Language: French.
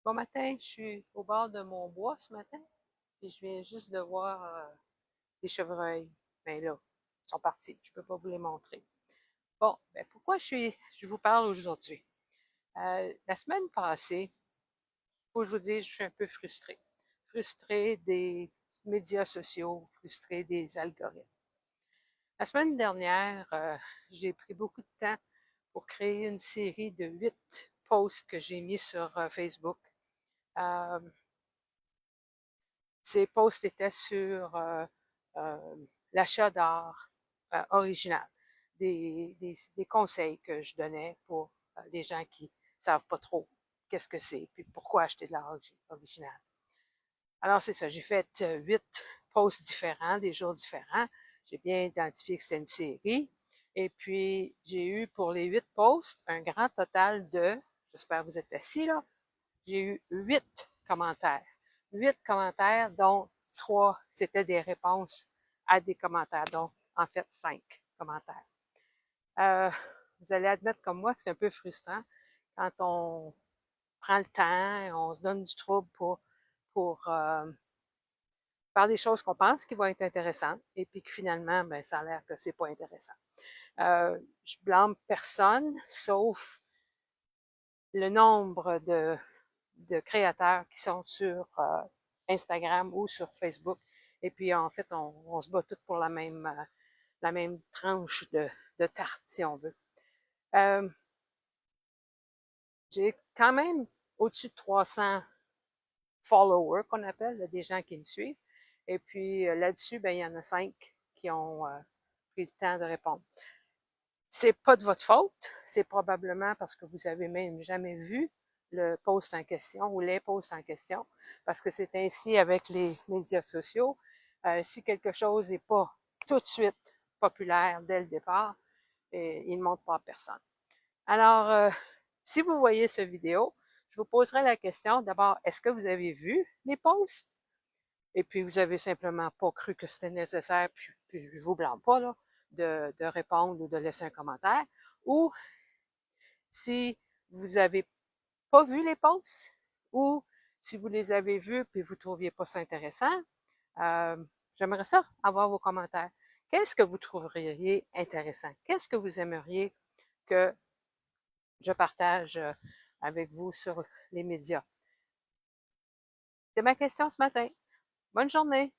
Bon matin, je suis au bord de mon bois ce matin, et je viens juste de voir des chevreuils. Mais là, ils sont partis, je ne peux pas vous les montrer. Bon, ben pourquoi je vous parle aujourd'hui? La semaine passée, faut que je vous dise, je suis un peu frustrée. Frustrée des médias sociaux, frustrée des algorithmes. La semaine dernière, j'ai pris beaucoup de temps pour créer une série de 8 posts que j'ai mis sur Facebook. Euh, Ces posts étaient sur euh, l'achat d'art original, des conseils que je donnais pour les gens qui ne savent pas trop qu'est-ce que c'est, puis pourquoi acheter de l'art original. Alors, c'est ça, j'ai fait 8 posts différents, des jours différents. J'ai bien identifié que c'était une série. Et puis, j'ai eu pour les 8 posts un grand total de, j'espère que vous êtes assis là, j'ai eu 8 commentaires. 8 commentaires, dont 3, c'était des réponses à des commentaires. Donc, en fait, 5 commentaires. Euh, vous allez admettre comme moi que c'est un peu frustrant quand on prend le temps, on se donne du trouble pour faire des choses qu'on pense qui vont être intéressantes et puis que finalement, ben, ça a l'air que c'est pas intéressant. Je blâme personne, sauf le nombre de créateurs qui sont sur Instagram ou sur Facebook. Et puis, en fait, on se bat tous pour la même tranche de tarte, si on veut. Euh, j'ai quand même au-dessus de 300 followers, qu'on appelle, des gens qui me suivent. Et puis, là-dessus, ben, il y en a 5 qui ont pris le temps de répondre. C'est pas de votre faute, c'est probablement parce que vous avez même jamais vu le post en question ou les posts en question, parce que c'est ainsi avec les médias sociaux. Si quelque chose n'est pas tout de suite populaire dès le départ, il ne montre pas à personne. Alors, si vous voyez cette vidéo, je vous poserai la question d'abord, est-ce que vous avez vu les posts? Et puis, vous avez simplement pas cru que c'était nécessaire, puis je vous blâme pas, là, de répondre ou de laisser un commentaire. Ou si vous avez pas vu les posts, ou si vous les avez vus puis vous trouviez pas ça intéressant, euh, j'aimerais ça avoir vos commentaires. Qu'est-ce que vous trouveriez intéressant? Qu'est-ce que vous aimeriez que je partage avec vous sur les médias? C'est ma question ce matin. Bonne journée!